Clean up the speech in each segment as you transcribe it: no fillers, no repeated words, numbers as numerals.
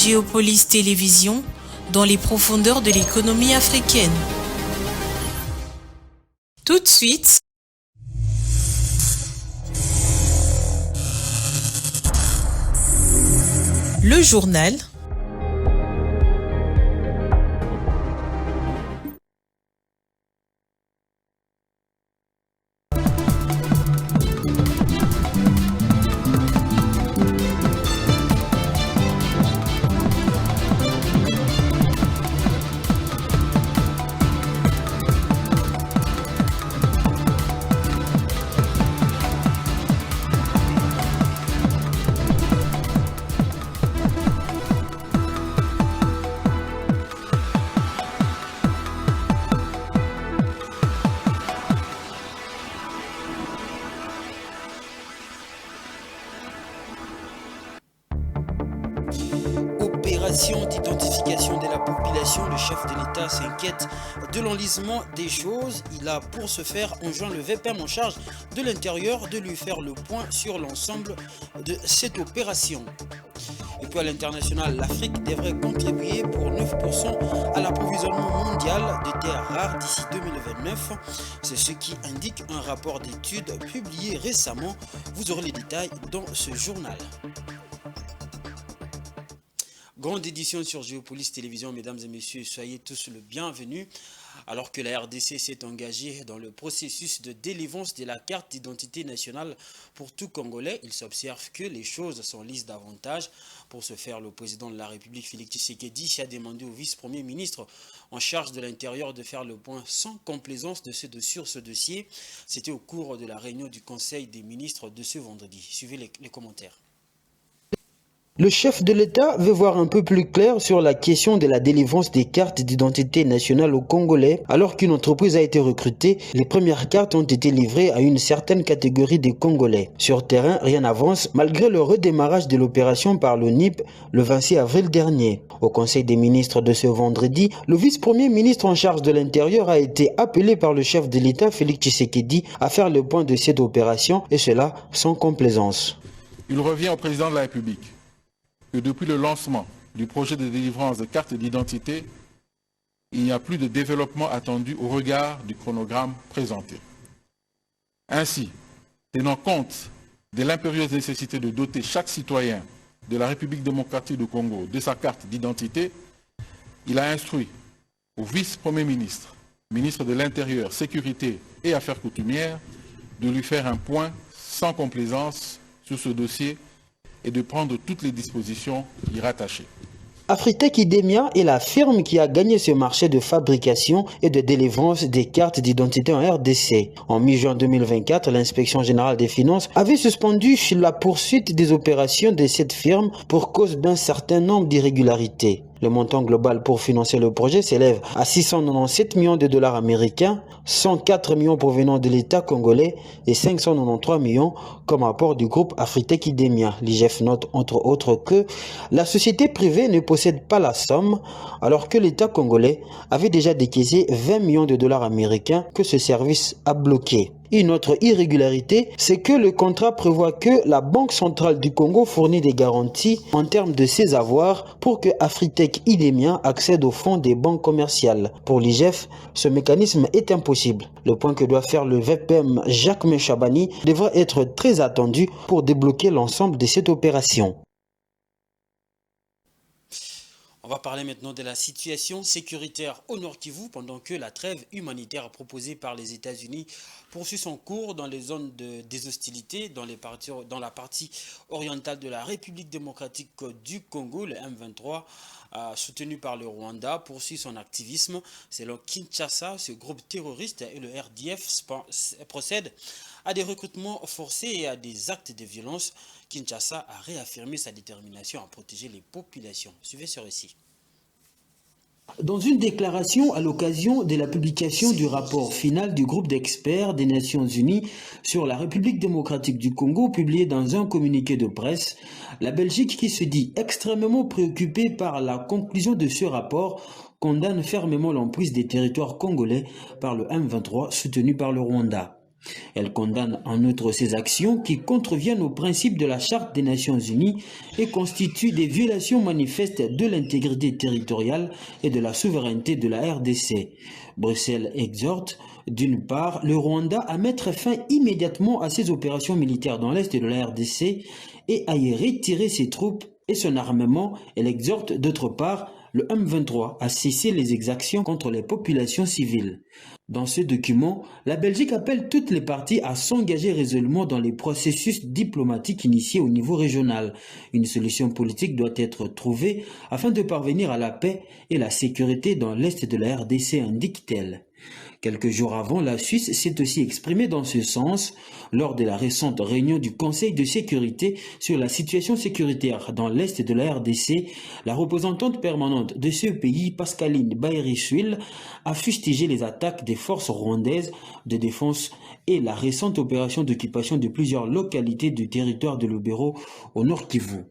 Géopolis Télévision, dans les profondeurs de l'économie africaine. Tout de suite, le journal. D'identification de la population, le chef de l'État s'inquiète de l'enlisement des choses. Il a pour ce faire enjoint le VPM en charge de l'intérieur de lui faire le point sur l'ensemble de cette opération. Et puis à l'international, l'Afrique devrait contribuer pour 9% à l'approvisionnement mondial de terres rares d'ici 2029. C'est ce qui indique un rapport d'études publié récemment. Vous aurez les détails dans ce journal. Grande édition sur Géopolis Télévision, mesdames et messieurs, soyez tous le bienvenu. Alors que la RDC s'est engagée dans le processus de délivrance de la carte d'identité nationale pour tout Congolais, il s'observe que les choses s'enlisent davantage. Pour ce faire, le président de la République, Félix Tshisekedi, a demandé au vice-premier ministre en charge de l'Intérieur de faire le point sans complaisance sur ce dossier. C'était au cours de la réunion du Conseil des ministres de ce vendredi. Suivez les commentaires. Le chef de l'État veut voir un peu plus clair sur la question de la délivrance des cartes d'identité nationale aux Congolais. Alors qu'une entreprise a été recrutée, les premières cartes ont été livrées à une certaine catégorie de Congolais. Sur terrain, rien n'avance malgré le redémarrage de l'opération par l'ONIP le 26 avril dernier. Au Conseil des ministres de ce vendredi, le vice-premier ministre en charge de l'Intérieur a été appelé par le chef de l'État, Félix Tshisekedi, à faire le point de cette opération, et cela sans complaisance. Il revient au président de la République que depuis le lancement du projet de délivrance de cartes d'identité, il n'y a plus de développement attendu au regard du chronogramme présenté. Ainsi, tenant compte de l'impérieuse nécessité de doter chaque citoyen de la République démocratique du Congo de sa carte d'identité, il a instruit au vice-premier ministre, ministre de l'Intérieur, Sécurité et Affaires coutumières, de lui faire un point sans complaisance sur ce dossier et de prendre toutes les dispositions y rattachées. Afritech Idemia est la firme qui a gagné ce marché de fabrication et de délivrance des cartes d'identité en RDC. En mi-juin 2024, l'inspection générale des finances avait suspendu la poursuite des opérations de cette firme pour cause d'un certain nombre d'irrégularités. Le montant global pour financer le projet s'élève à 697 millions de dollars américains, 104 millions provenant de l'État congolais et 593 millions comme apport du groupe Afritech Idemia. L'IGF note entre autres que la société privée ne possède pas la somme alors que l'État congolais avait déjà décaissé 20 millions de dollars américains que ce service a bloqué. Une autre irrégularité, c'est que le contrat prévoit que la Banque centrale du Congo fournit des garanties en termes de ses avoirs pour que Afritech Idemia accède aux fonds des banques commerciales. Pour l'IGF, ce mécanisme est impossible. Le point que doit faire le VPM Jacques Chabani devra être très attendu pour débloquer l'ensemble de cette opération. On va parler maintenant de la situation sécuritaire au Nord Kivu pendant que la trêve humanitaire proposée par les États-Unis poursuit son cours dans les zones des hostilités dans la partie orientale de la République démocratique du Congo. Le M23, soutenu par le Rwanda, poursuit son activisme. Selon Kinshasa, ce groupe terroriste et le RDF procèdent à des recrutements forcés et à des actes de violence. Kinshasa a réaffirmé sa détermination à protéger les populations. Suivez ce récit. Dans une déclaration à l'occasion de la publication du rapport final du groupe d'experts des Nations Unies sur la République démocratique du Congo, publié dans un communiqué de presse, la Belgique, qui se dit extrêmement préoccupée par la conclusion de ce rapport, condamne fermement l'emprise des territoires congolais par le M23 soutenu par le Rwanda. Elle condamne en outre ces actions qui contreviennent aux principes de la Charte des Nations Unies et constituent des violations manifestes de l'intégrité territoriale et de la souveraineté de la RDC. Bruxelles exhorte, d'une part, le Rwanda à mettre fin immédiatement à ses opérations militaires dans l'est de la RDC et à y retirer ses troupes et son armement. Elle exhorte, d'autre part, le M23 a cessé les exactions contre les populations civiles. Dans ce document, la Belgique appelle toutes les parties à s'engager résolument dans les processus diplomatiques initiés au niveau régional. Une solution politique doit être trouvée afin de parvenir à la paix et la sécurité dans l'est de la RDC, indique-t-elle. Quelques jours avant, la Suisse s'est aussi exprimée dans ce sens lors de la récente réunion du Conseil de sécurité sur la situation sécuritaire dans l'est de la RDC. La représentante permanente de ce pays, Pascaline Baerichwil, a fustigé les attaques des forces rwandaises de défense et la récente opération d'occupation de plusieurs localités du territoire de Lubero au Nord Kivu.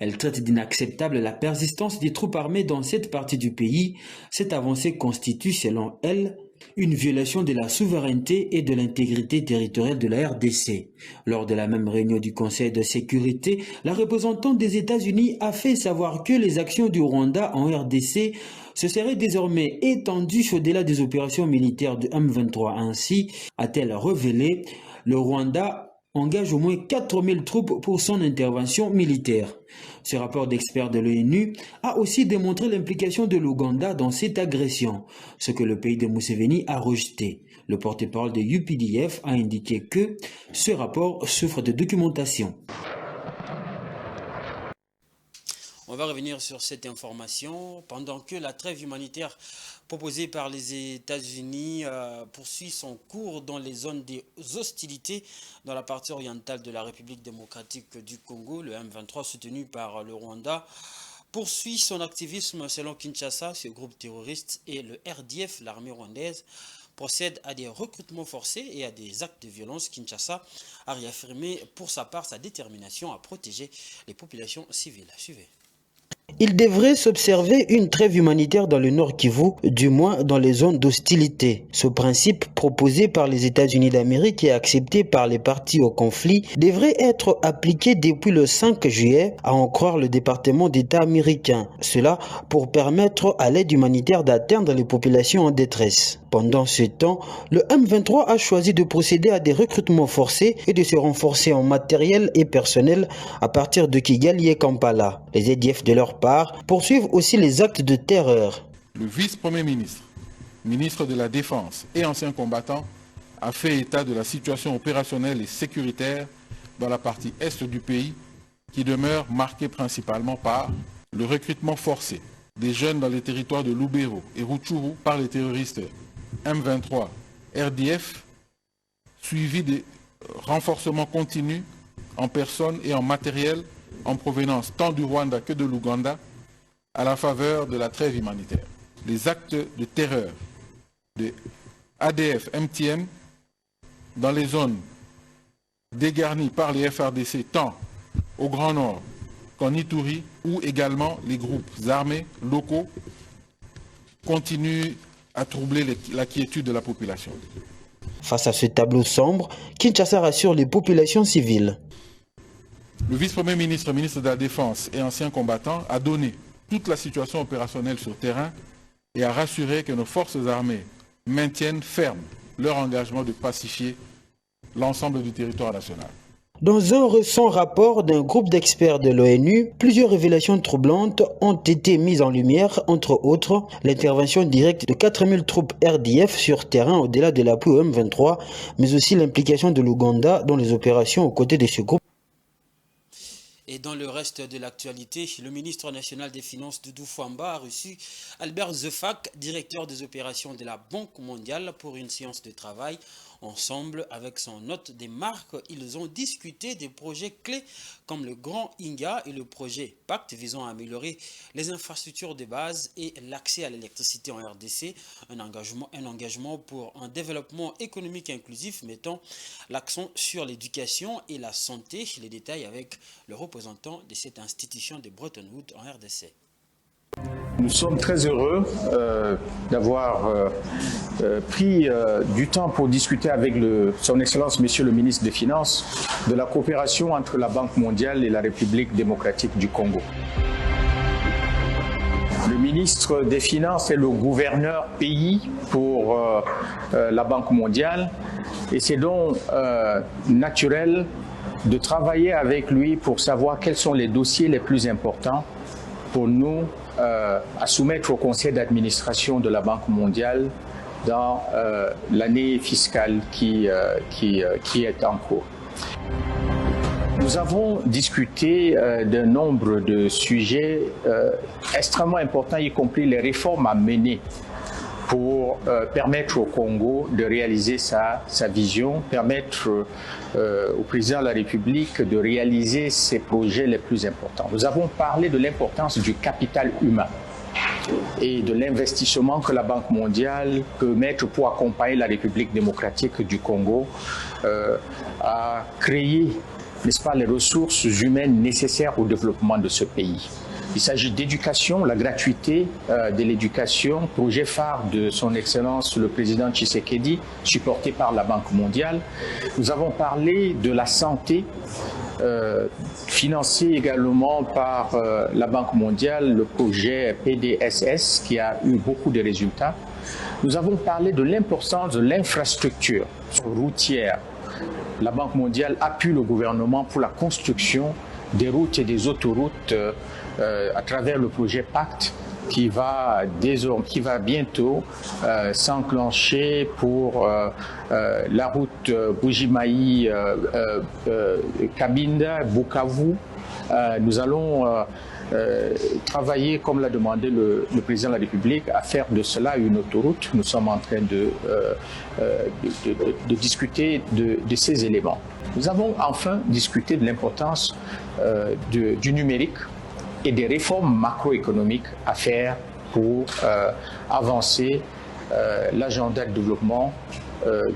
Elle traite d'inacceptable la persistance des troupes armées dans cette partie du pays. Cette avancée constitue, selon elle, une violation de la souveraineté et de l'intégrité territoriale de la RDC. Lors de la même réunion du Conseil de sécurité, la représentante des États-Unis a fait savoir que les actions du Rwanda en RDC se seraient désormais étendues au-delà des opérations militaires de M23. Ainsi, a-t-elle révélé, le Rwanda engage au moins 4000 troupes pour son intervention militaire. Ce rapport d'experts de l'ONU a aussi démontré l'implication de l'Ouganda dans cette agression, ce que le pays de Museveni a rejeté. Le porte-parole de UPDF a indiqué que ce rapport souffre de documentation. On va revenir sur cette information. Pendant que la trêve humanitaire proposée par les États-Unis poursuit son cours dans les zones des hostilités dans la partie orientale de la République démocratique du Congo, le M23 soutenu par le Rwanda poursuit son activisme selon Kinshasa. Ce groupe terroriste et le RDF, l'armée rwandaise, procède à des recrutements forcés et à des actes de violence. Kinshasa a réaffirmé pour sa part sa détermination à protéger les populations civiles. Suivez. Il devrait s'observer une trêve humanitaire dans le Nord Kivu, du moins dans les zones d'hostilité. Ce principe proposé par les États-Unis d'Amérique et accepté par les parties au conflit devrait être appliqué depuis le 5 juillet, à en croire le département d'État américain. Cela pour permettre à l'aide humanitaire d'atteindre les populations en détresse. Pendant ce temps, le M23 a choisi de procéder à des recrutements forcés et de se renforcer en matériel et personnel à partir de Kigali et Kampala. Les EDF de leur part poursuivent aussi les actes de terreur. Le vice-premier ministre, ministre de la Défense et ancien combattant a fait état de la situation opérationnelle et sécuritaire dans la partie est du pays qui demeure marquée principalement par le recrutement forcé des jeunes dans les territoires de Lubero et Rutshuru par les terroristes M23, RDF, suivi des renforcements continus en personne et en matériel en provenance tant du Rwanda que de l'Ouganda à la faveur de la trêve humanitaire. Les actes de terreur de ADF, MTM dans les zones dégarnies par les FRDC tant au Grand Nord qu'en Ituri, où également les groupes armés locaux continuent à troubler la quiétude de la population. Face à ce tableau sombre, Kinshasa rassure les populations civiles. Le vice-premier ministre, ministre de la Défense et ancien combattant a donné toute la situation opérationnelle sur terrain et a rassuré que nos forces armées maintiennent ferme leur engagement de pacifier l'ensemble du territoire national. Dans un récent rapport d'un groupe d'experts de l'ONU, plusieurs révélations troublantes ont été mises en lumière, entre autres l'intervention directe de 4000 troupes RDF sur terrain au-delà de l'appui au M23, mais aussi l'implication de l'Ouganda dans les opérations aux côtés de ce groupe. Et dans le reste de l'actualité, le ministre national des Finances Doudou Fwamba a reçu Albert Zefak, directeur des opérations de la Banque mondiale, pour une séance de travail. Ensemble, avec son hôte des marques, ils ont discuté des projets clés comme le Grand Inga et le projet Pacte visant à améliorer les infrastructures de base et l'accès à l'électricité en RDC, un engagement pour un développement économique inclusif mettant l'accent sur l'éducation et la santé. Les détails avec le représentant de cette institution de Bretton Woods en RDC. Nous sommes très heureux d'avoir pris du temps pour discuter avec Son Excellence Monsieur le ministre des Finances de la coopération entre la Banque mondiale et la République démocratique du Congo. Le ministre des Finances est le gouverneur pays pour la Banque mondiale et c'est donc naturel de travailler avec lui pour savoir quels sont les dossiers les plus importants pour nous à soumettre au conseil d'administration de la Banque mondiale dans l'année fiscale qui est en cours. Nous avons discuté d'un nombre de sujets extrêmement importants, y compris les réformes à mener pour permettre au Congo de réaliser sa vision, permettre au président de la République de réaliser ses projets les plus importants. Nous avons parlé de l'importance du capital humain et de l'investissement que la Banque mondiale peut mettre pour accompagner la République démocratique du Congo à créer, n'est-ce pas, les ressources humaines nécessaires au développement de ce pays. Il s'agit d'éducation, la gratuité de l'éducation, projet phare de son Excellence le Président Tshisekedi, supporté par la Banque mondiale. Nous avons parlé de la santé, financé également par la Banque mondiale, le projet PDSS qui a eu beaucoup de résultats. Nous avons parlé de l'importance de l'infrastructure routière. La Banque mondiale appuie le gouvernement pour la construction des routes et des autoroutes à travers le projet Pacte qui va bientôt s'enclencher pour la route Bujimaï-Kabinda, Bukavu. Nous allons travailler, comme l'a demandé le président de la République, à faire de cela une autoroute. Nous sommes en train de discuter de ces éléments. Nous avons enfin discuté de l'importance du numérique et des réformes macroéconomiques à faire pour avancer l'agenda de développement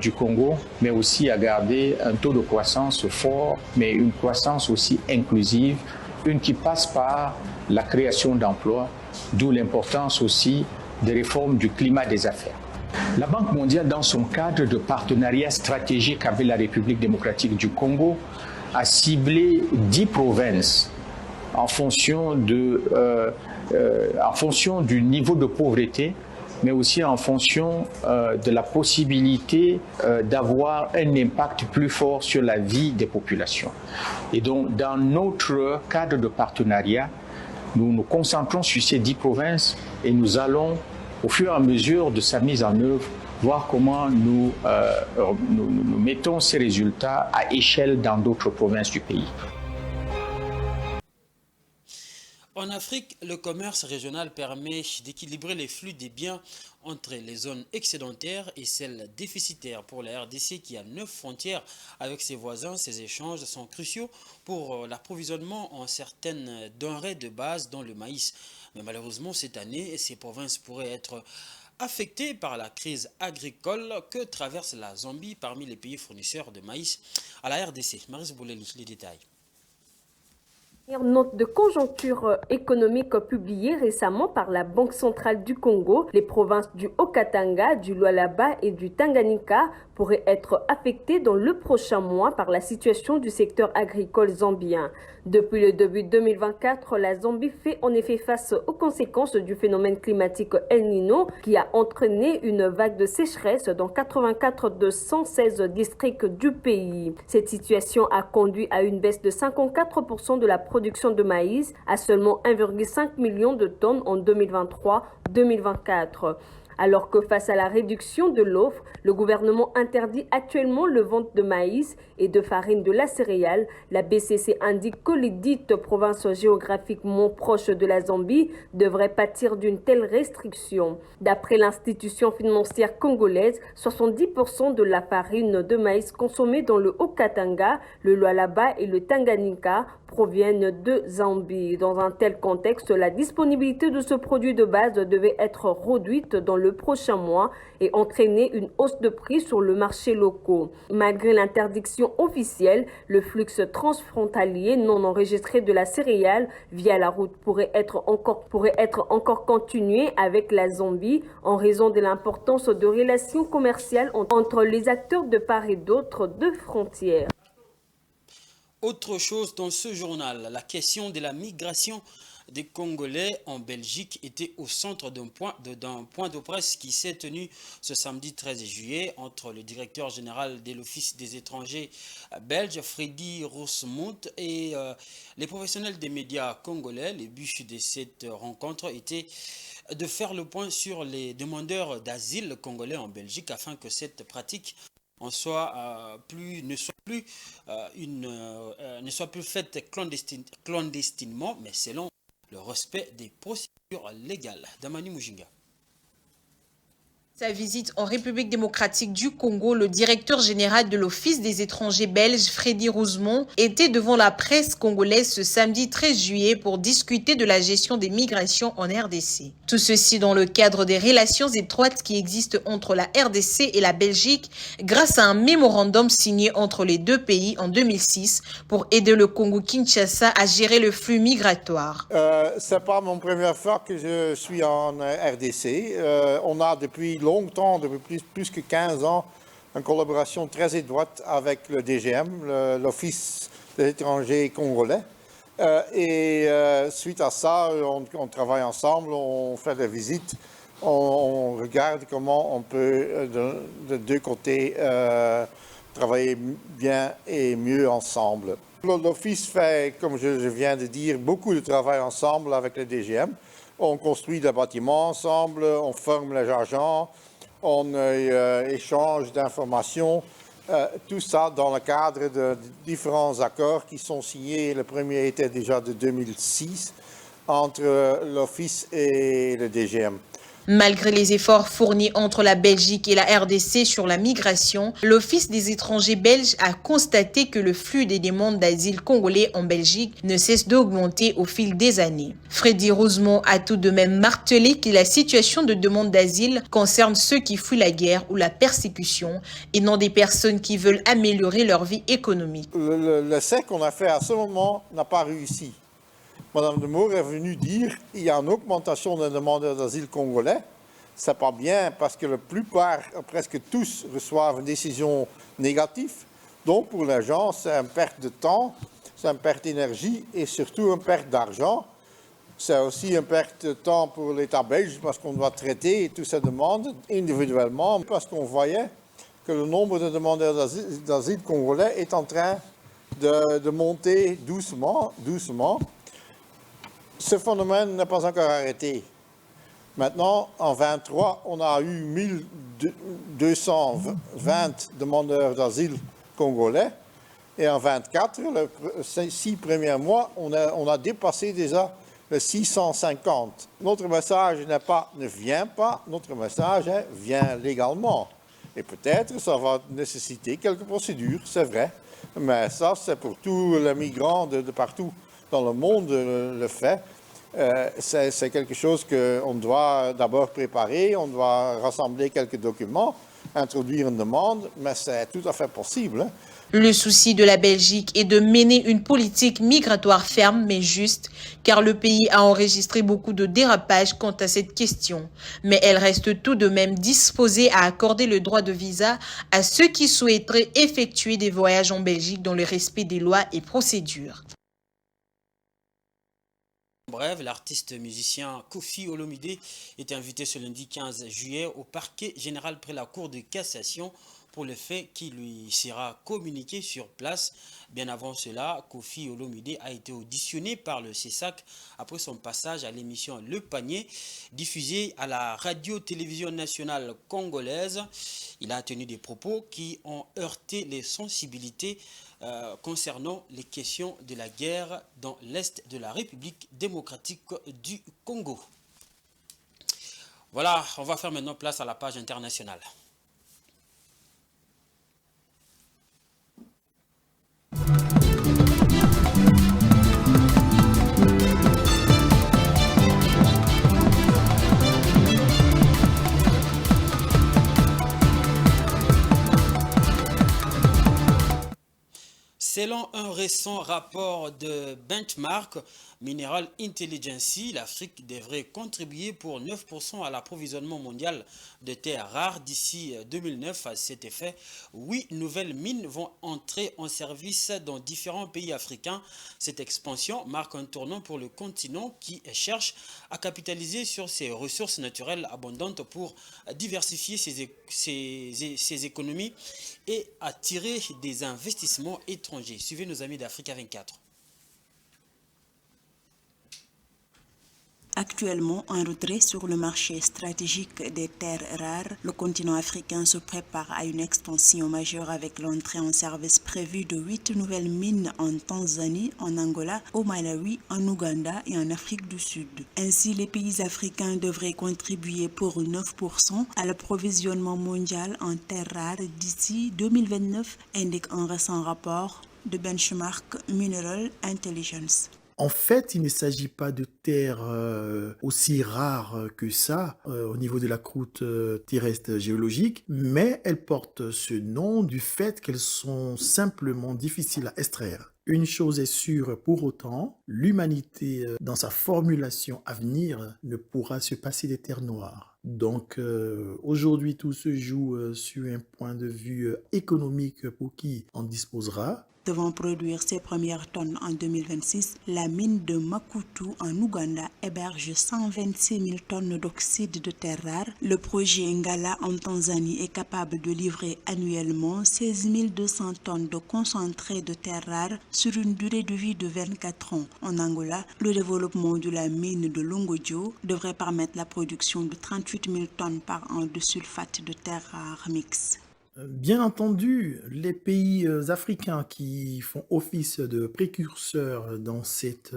du Congo, mais aussi à garder un taux de croissance fort, mais une croissance aussi inclusive, une qui passe par la création d'emplois, d'où l'importance aussi des réformes du climat des affaires. La Banque mondiale, dans son cadre de partenariat stratégique avec la République démocratique du Congo, a ciblé 10 provinces en fonction du niveau de pauvreté, mais aussi en fonction de la possibilité d'avoir un impact plus fort sur la vie des populations. Et donc, dans notre cadre de partenariat, nous nous concentrons sur ces 10 provinces et nous allons, au fur et à mesure de sa mise en œuvre, voir comment nous mettons ces résultats à échelle dans d'autres provinces du pays. En Afrique, le commerce régional permet d'équilibrer les flux des biens entre les zones excédentaires et celles déficitaires. Pour la RDC qui a 9 frontières avec ses voisins, ces échanges sont cruciaux pour l'approvisionnement en certaines denrées de base dont le maïs. Mais malheureusement, cette année, ces provinces pourraient être affectées par la crise agricole que traverse la Zambie parmi les pays fournisseurs de maïs à la RDC. Maris Bouleli, les détails. Note de conjoncture économique publiée récemment par la Banque centrale du Congo, les provinces du Haut-Katanga, du Lualaba et du Tanganyika pourraient être affectées dans le prochain mois par la situation du secteur agricole zambien. Depuis le début 2024, la Zambie fait en effet face aux conséquences du phénomène climatique El Niño qui a entraîné une vague de sécheresse dans 84 de 116 districts du pays. Cette situation a conduit à une baisse de 54% de la production de maïs à seulement 1,5 million de tonnes en 2023-2024. Alors que face à la réduction de l'offre, le gouvernement interdit actuellement le vente de maïs et de farine de la céréale, la BCC indique que les dites provinces géographiquement proches de la Zambie devraient pâtir d'une telle restriction. D'après l'institution financière congolaise, 70% de la farine de maïs consommée dans le Haut-Katanga, le Lualaba et le Tanganyika proviennent de Zambie. Dans un tel contexte, la disponibilité de ce produit de base devait être réduite dans le le prochain mois et entraîner une hausse de prix sur le marché local. Malgré l'interdiction officielle, le flux transfrontalier non enregistré de la céréale via la route pourrait être encore continué avec la Zambie en raison de l'importance de relations commerciales entre les acteurs de part et d'autre de frontières. Autre chose dans ce journal, la question de la migration des Congolais en Belgique était au centre d'un point de presse qui s'est tenu ce samedi 13 juillet entre le directeur général de l'Office des étrangers belge, Freddy Roosmond, et les professionnels des médias congolais. Le but de cette rencontre était de faire le point sur les demandeurs d'asile congolais en Belgique afin que cette pratique ne soit plus faite clandestinement, mais selon le respect des procédures légales. Damani Mujinga. Sa visite en République démocratique du Congo, le directeur général de l'Office des étrangers belges, Freddy Roosmond, était devant la presse congolaise ce samedi 13 juillet pour discuter de la gestion des migrations en RDC. Tout ceci dans le cadre des relations étroites qui existent entre la RDC et la Belgique grâce à un mémorandum signé entre les deux pays en 2006 pour aider le Congo-Kinshasa à gérer le flux migratoire. C'est pas mon première fois que je suis en RDC. On a depuis longtemps, depuis plus que 15 ans, une collaboration très étroite avec le DGM, l'Office des étrangers congolais. Suite à ça, on travaille ensemble, on fait des visites, on regarde comment on peut, de deux côtés, travailler bien et mieux ensemble. L'Office fait, comme je viens de dire, beaucoup de travail ensemble avec le DGM. On construit des bâtiments ensemble, on forme les agents, on échange d'informations, tout ça dans le cadre de différents accords qui sont signés. Le premier était déjà de 2006 entre l'Office et le DGM. Malgré les efforts fournis entre la Belgique et la RDC sur la migration, l'Office des étrangers belges a constaté que le flux des demandes d'asile congolais en Belgique ne cesse d'augmenter au fil des années. Freddy Roosmond a tout de même martelé que la situation de demande d'asile concerne ceux qui fuient la guerre ou la persécution et non des personnes qui veulent améliorer leur vie économique. L'essai qu'on a fait à ce moment n'a pas réussi. Madame de Moore est venue dire qu'il y a une augmentation des demandeurs d'asile congolais. Ce n'est pas bien parce que la plupart, presque tous, reçoivent une décision négative. Donc pour les gens, c'est une perte de temps, c'est une perte d'énergie et surtout une perte d'argent. C'est aussi une perte de temps pour l'État belge parce qu'on doit traiter toutes ces demandes individuellement parce qu'on voyait que le nombre de demandeurs d'asile congolais est en train de monter doucement. Ce phénomène n'est pas encore arrêté. Maintenant, en 2023, on a eu 1220 demandeurs d'asile congolais. Et en 2024, les 6 premiers mois, on a dépassé déjà les 650. Notre message n'est pas « ne viens pas », notre message est « viens légalement ». Et peut-être ça va nécessiter quelques procédures, c'est vrai. Mais ça, c'est pour tous les migrants de partout dans le monde le fait. C'est quelque chose qu'on doit d'abord préparer, on doit rassembler quelques documents, introduire une demande, mais c'est tout à fait possible. Le souci de la Belgique est de mener une politique migratoire ferme mais juste, car le pays a enregistré beaucoup de dérapages quant à cette question. Mais elle reste tout de même disposée à accorder le droit de visa à ceux qui souhaiteraient effectuer des voyages en Belgique dans le respect des lois et procédures. Bref, l'artiste musicien Koffi Olomide est invité ce lundi 15 juillet au parquet général près la Cour de cassation pour le fait qui lui sera communiqué sur place. Bien avant cela, Koffi Olomide a été auditionné par le CESAC après son passage à l'émission Le Panier, diffusée à la radio-télévision nationale congolaise. Il a tenu des propos qui ont heurté les sensibilités concernant les questions de la guerre dans l'Est de la République démocratique du Congo. Voilà, on va faire maintenant place à la page internationale. Selon un récent rapport de Benchmark Mineral Intelligence, l'Afrique devrait contribuer pour 9% à l'approvisionnement mondial de terres rares d'ici 2009. À cet effet, 8 nouvelles mines vont entrer en service dans différents pays africains. Cette expansion marque un tournant pour le continent qui cherche à capitaliser sur ses ressources naturelles abondantes pour diversifier ses économies et attirer des investissements étrangers. Suivez nos amis d'Africa 24. Actuellement en retrait sur le marché stratégique des terres rares, le continent africain se prépare à une expansion majeure avec l'entrée en service prévue de 8 nouvelles mines en Tanzanie, en Angola, au Malawi, en Ouganda et en Afrique du Sud. Ainsi, les pays africains devraient contribuer pour 9% à l'approvisionnement mondial en terres rares d'ici 2029, indique un récent rapport de Benchmark Mineral Intelligence. En fait, il ne s'agit pas de terres aussi rares que ça au niveau de la croûte terrestre géologique, mais elles portent ce nom du fait qu'elles sont simplement difficiles à extraire. Une chose est sûre pour autant, l'humanité dans sa formulation à venir ne pourra se passer des terres noires. Donc aujourd'hui, tout se joue sur un point de vue économique pour qui en disposera. Devant produire ses premières tonnes en 2026, la mine de Makutu en Ouganda héberge 126 000 tonnes d'oxyde de terre rare. Le projet Ngala en Tanzanie est capable de livrer annuellement 16 200 tonnes de concentré de terre rare sur une durée de vie de 24 ans. En Angola, le développement de la mine de Longodio devrait permettre la production de 38 000 tonnes par an de sulfate de terre rare mixte. Bien entendu, les pays africains qui font office de précurseurs dans cette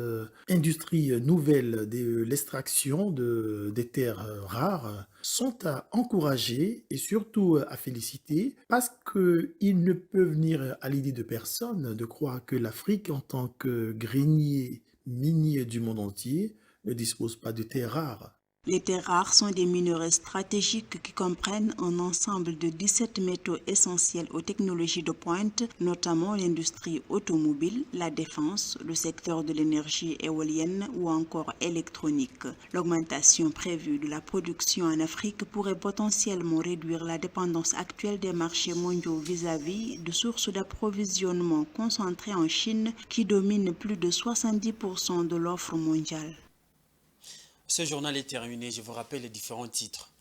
industrie nouvelle de l'extraction des terres rares sont à encourager et surtout à féliciter parce qu'il ne peut venir à l'idée de personne de croire que l'Afrique en tant que grenier minier du monde entier ne dispose pas de terres rares. Les terres rares sont des minerais stratégiques qui comprennent un ensemble de 17 métaux essentiels aux technologies de pointe, notamment l'industrie automobile, la défense, le secteur de l'énergie éolienne ou encore électronique. L'augmentation prévue de la production en Afrique pourrait potentiellement réduire la dépendance actuelle des marchés mondiaux vis-à-vis de sources d'approvisionnement concentrées en Chine qui dominent plus de 70% de l'offre mondiale. Ce journal est terminé, je vous rappelle les différents titres.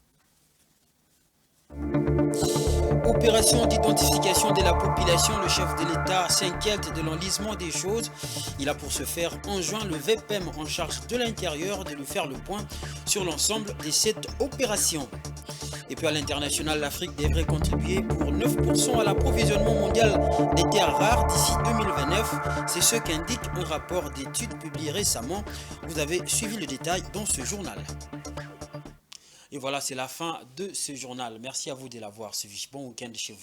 Opération d'identification de la population, le chef de l'État s'inquiète de l'enlisement des choses. Il a pour ce faire enjoint le VPM en charge de l'intérieur de lui faire le point sur l'ensemble de cette opération. Et puis à l'international, l'Afrique devrait contribuer pour 9% à l'approvisionnement mondial des terres rares d'ici 2029. C'est ce qu'indique un rapport d'études publié récemment. Vous avez suivi le détail dans ce journal. Et voilà, c'est la fin de ce journal. Merci à vous de l'avoir suivi. Bon week-end chez vous.